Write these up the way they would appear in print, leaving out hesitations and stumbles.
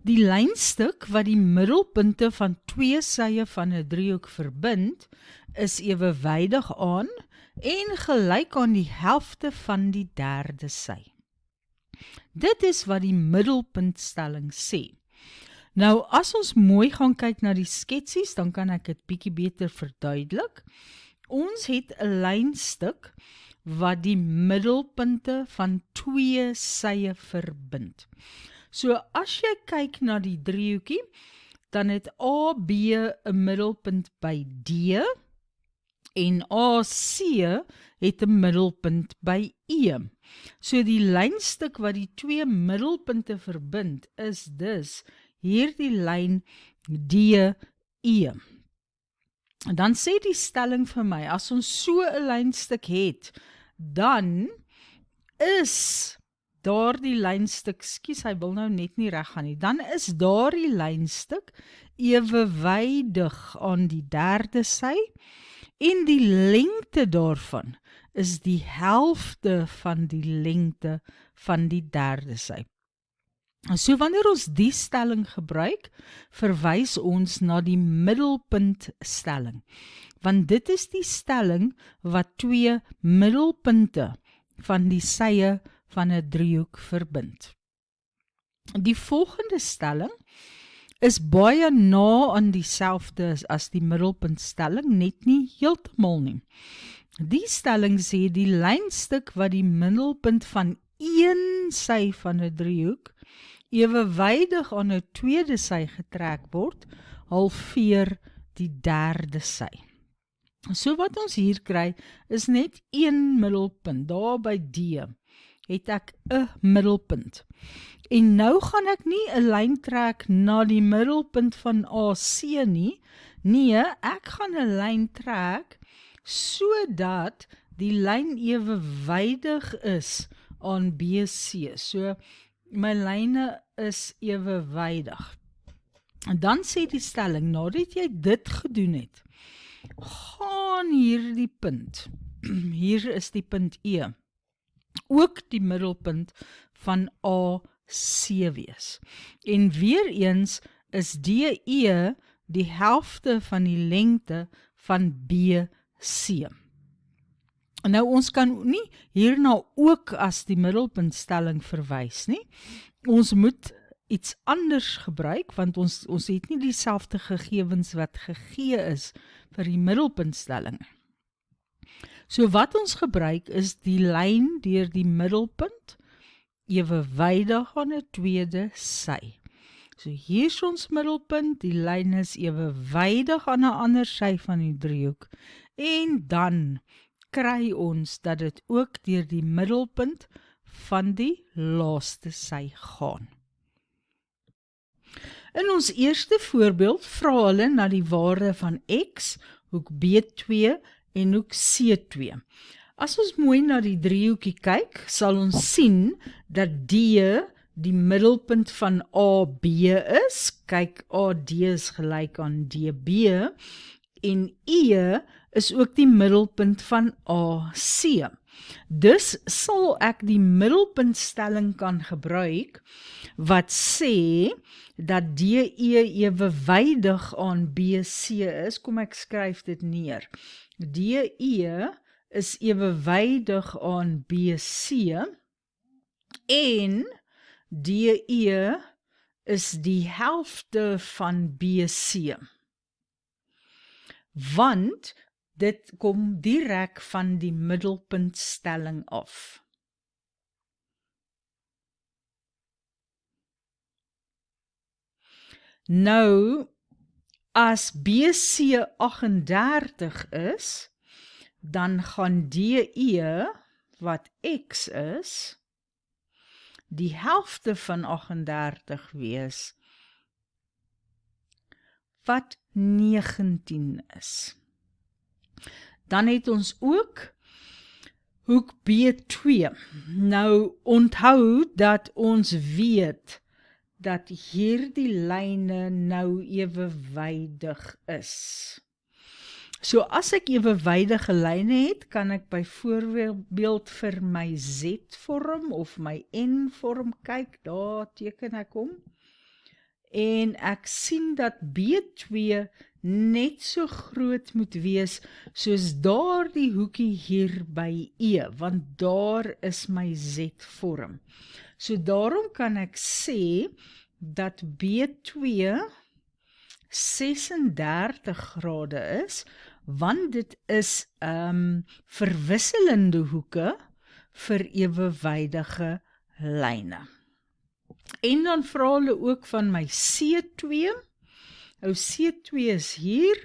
Die lynstuk wat die middelpunte van twee sye van 'n driehoek verbind, is ewewydig aan en gelyk aan die helfte van die derde sy. Dit is wat die middelpuntstelling sê. Nou, as ons mooi gaan kyk na die sketsies, dan kan ek dit bietjie beter verduidelik. Ons het 'n lynstuk wat die middelpunte van twee sye verbind. So as jy kyk na die driehoekie, dan het AB 'n middelpunt by D en AC het 'n middelpunt by E. So die lynstuk wat die twee middelpunte verbind is dus hierdie lyn DE. Dan sê die stelling vir my, as ons so 'n lynstuk het, dan is daardie lynstuk, hy wil nou net nie reg gaan nie, dan is daardie lynstuk ewewydig aan die derde sy en die lengte daarvan is die helfte van die lengte van die derde sy. So wanneer ons die stelling gebruik, verwys ons na die middelpuntstelling, want dit is die stelling wat twee middelpunte van die sye van 'n driehoek verbind. Die volgende stelling is baie na aan dieselfde as die middelpuntstelling, net nie heeltemal nie. Die stelling sê die lynstuk wat die middelpunt van een sy van 'n driehoek ewewydig aan 'n tweede sy getrek word, halveer die derde sy. So wat ons hier kry is net een middelpunt, daar by D het ek 'n middelpunt. En nou gaan ek nie 'n lyn trek na die middelpunt van AC nie. Nee, ek gaan 'n lyn trek sodat die lyn ewewydig is aan BC. So my lyne is ewewydig. En dan sê die stelling, nadat jy dit gedoen het, gaan hierdie punt, hier is die punt E, ook die middelpunt van AC wees. En weer eens is DE die helfte van die lengte van BC. Nou ons kan nie hierna ook as die middelpuntstelling verwys nie. Ons moet iets anders gebruik, want ons het nie dieselfde gegevens wat gegee is vir die middelpuntstelling. So wat ons gebruik is die lyn deur die middelpunt ewewydig aan 'n tweede sy. So hier is ons middelpunt, die lyn is ewewydig aan 'n ander sy van die driehoek en dan kry ons dat dit ook deur die middelpunt van die laaste sy gaan. In ons eerste voorbeeld vra hulle na die waarde van x, hoek B2 en hoek C2. As ons mooi na die driehoekie kyk, sal ons sien dat D die middelpunt van AB is. Kyk, AD is gelyk aan DB en E is ook die middelpunt van AC. Dus sal ek die middelpuntstelling kan gebruik wat sê dat DE ewewydig aan BC is. Kom ek skryf dit neer. DE is ewewydig aan BC en DE is die helfte van BC. Want dit kom direk van die middelpuntstelling af. Nou, as BC 38 is, dan gaan DE, wat x is, die helfte van 38 wees, wat 19 is. Dan het ons ook hoek B2. Nou onthou dat ons weet dat hierdie lyne nou ewewydig is. So as ek ewewydige lyne het, kan ek byvoorbeeld vir my Z-vorm of my N-vorm kyk, daar teken ek hom. en ek sien dat B2 net so groot moet wees soos daardie hoekie hier by E, want daar is my Z-vorm. So daarom kan ek sê dat B2 36 grade is, want dit is verwisselende hoeke vir ewewydige lyne. En dan vra hulle ook van my C2. Nou C2 is hier,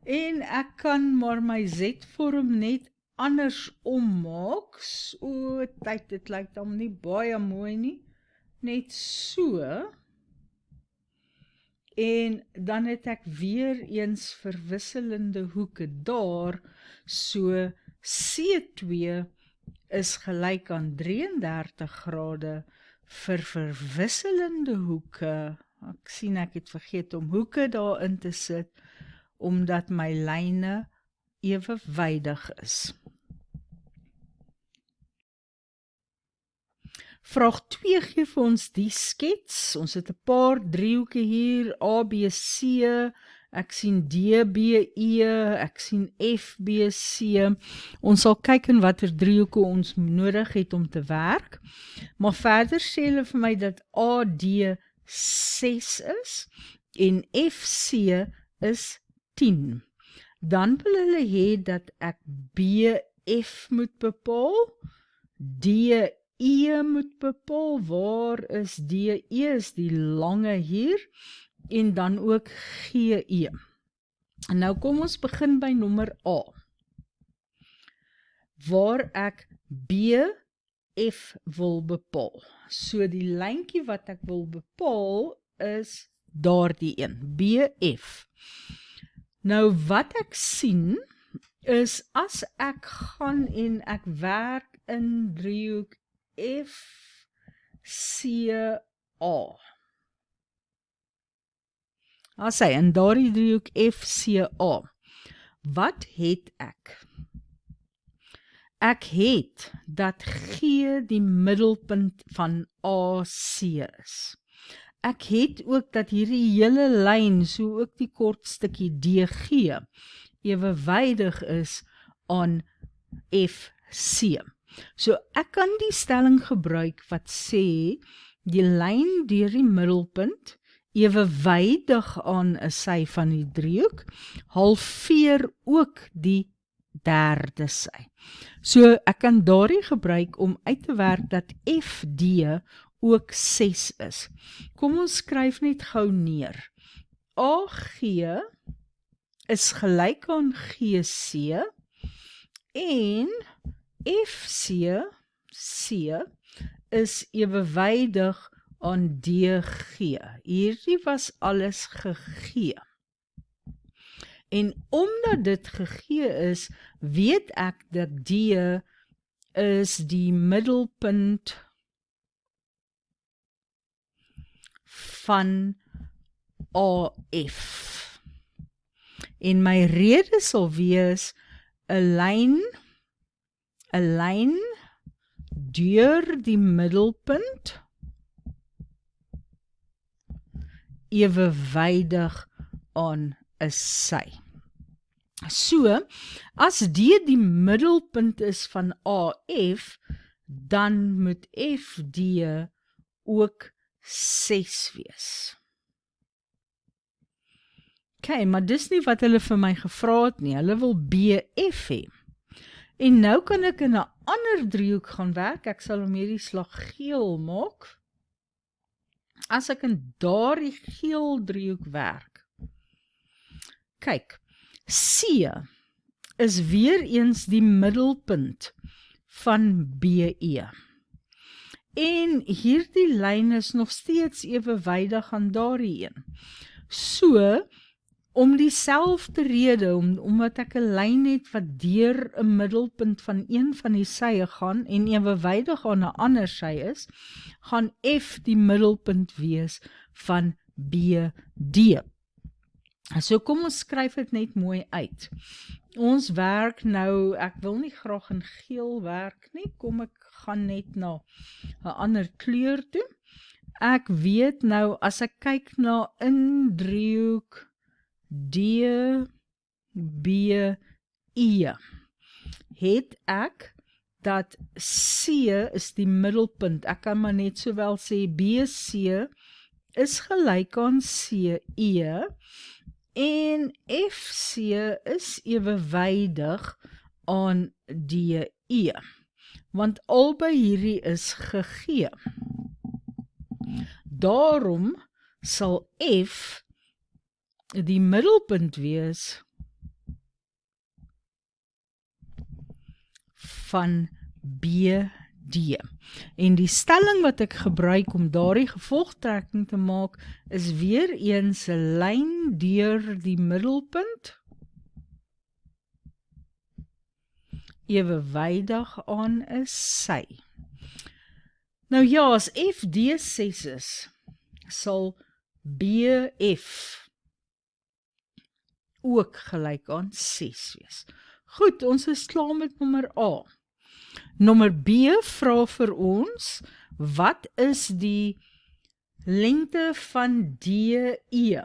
en ek kan maar my Z-vorm net anders ommaak. So, dit lyk dan nie baie mooi nie. Net so. En dan het ek weer eens verwisselende hoeke daar. So C2 is gelyk aan 33 grade vir verwisselende hoeke. Ek sien ek het vergeet om hoeke daarin te sit, omdat my lyne ewewydig is. Vraag 2 gee vir ons die skets. Ons het 'n paar driehoeke hier, A, B, C, ek sien D, B, E, ek sien F, B, C. Ons sal kyk in watter driehoeke ons nodig het om te werk. Maar verder sê hulle vir my dat AD 6 is en FC is 10. Dan wil hulle hê dat ek BF moet bepaal, DE moet bepaal. Waar is DE? Is die lange hier, en dan ook GE. En nou kom ons begin by nommer A, waar ek BF wil bepaal. So die lyntjie wat ek wil bepaal is daardie een, BF. Nou wat ek sien is as ek gaan en ek werk in driehoek FCA. As hy in daardie driehoek FCA, wat het ek? Ek het dat G die middelpunt van AC is. Ek het ook dat hierdie hele lyn, so ook die kort stukkie DG, ewewydig is aan FC. So ek kan die stelling gebruik wat sê, die lyn deur die middelpunt, ewewydig aan 'n sy van die driehoek, halveer ook die derde sy. So ek kan daardie gebruik om uit te werk dat FD ook 6 is. Kom ons skryf net gou neer. AG is gelyk aan GC en FC is ewewydig aan DG. Hierdie was alles gegee. En omdat dit gegee is, weet ek dat D is die middelpunt van AF. En my rede sal wees 'n lyn deur die middelpunt ewewydig aan 'n sy. So, as D die middelpunt is van AF, dan moet FD ook 6 wees. Okay, maar dis nie wat hulle vir my gevra het nie. Hulle wil BF hê. En nou kan ek in 'n ander driehoek gaan werk. Ek sal hom hierdie slag geel maak. As ek in daardie geel driehoek werk. Kyk, C is weer eens die middelpunt van BE. En hierdie lyn is nog steeds ewewydig aan daardie een. So, om dieselfde rede, omdat ek 'n lyn het wat deur 'n middelpunt van een van die sye gaan en ewewydig aan 'n ander sy is, gaan F die middelpunt wees van BD. So kom ons skryf dit net mooi uit. Ons werk nou, ek wil nie graag in geel werk nie, kom ek gaan net na 'n ander kleur toe. ek weet nou, as ek kyk na 'n driehoek D, B, E, het ek dat C is die middelpunt. Ek kan maar net sowel sê BC is gelyk aan CE en FC is ewewydig aan DE, want albei hierdie is gegee. Daarom sal F die middelpunt wees van BD. En die stelling wat ek gebruik om daardie gevolgtrekking te maak, is weer eens 'n lyn deur die middelpunt ewewydig aan 'n sy. Nou ja, as FD 6 is, sal BF ook gelyk aan 6 wees. Goed, ons is klaar met nommer A. Nommer B vra vir ons, wat is die lengte van DE?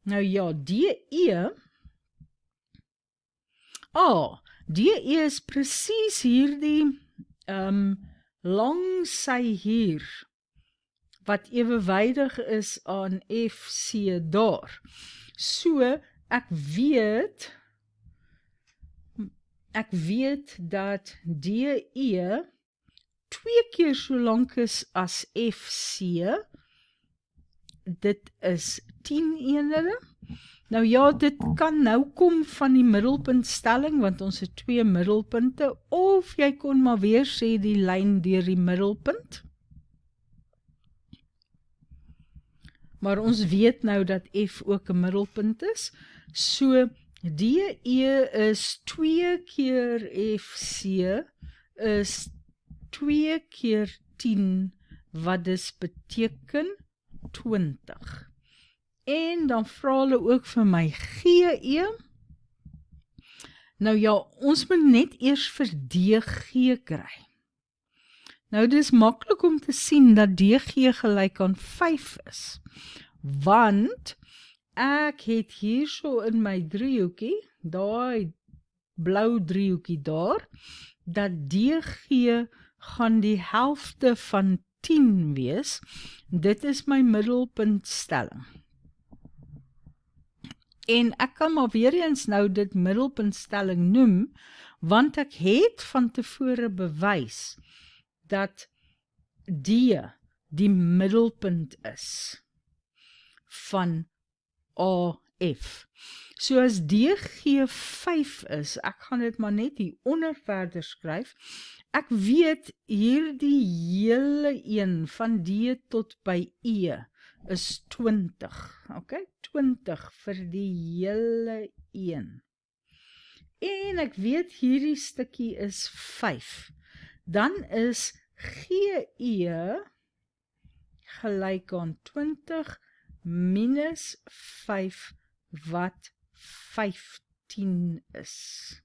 Nou ja, DE is presies hierdie lang sy hier, wat ewewydig is aan FC daar. So, ek weet dat DE 2 keer so lank is as FC. Dit is 10 eenhede. Nou ja, dit kan nou kom van die middelpuntstelling, want ons het 2 middelpunte, of jy kon maar weer sê die lyn deur die middelpunt. Maar ons weet nou dat F ook 'n middelpunt is. So, DE is 2 keer FC is 2 keer 10, wat dus beteken 20. En dan vra hulle ook vir my GE. Nou ja, ons moet net eers vir DG kry. Nou, dit is maklik om te sien dat DG gelyk aan 5 is, want ek het hierso in my driehoekie, daai blou driehoekie daar, dat DG gaan die helfte van 10 wees. Dit is my middelpuntstelling. En ek kan maar weer eens nou dit middelpuntstelling noem, want ek het van tevore bewys dat D die middelpunt is van AF. So as DG 5 is, ek gaan dit maar net hieronder verder skryf, ek weet hierdie hele een van D tot by E is 20, okay? 20 vir die hele een. En ek weet hierdie stukkie is 5. Dan is GE gelyk aan 20 minus 5 wat 15 is.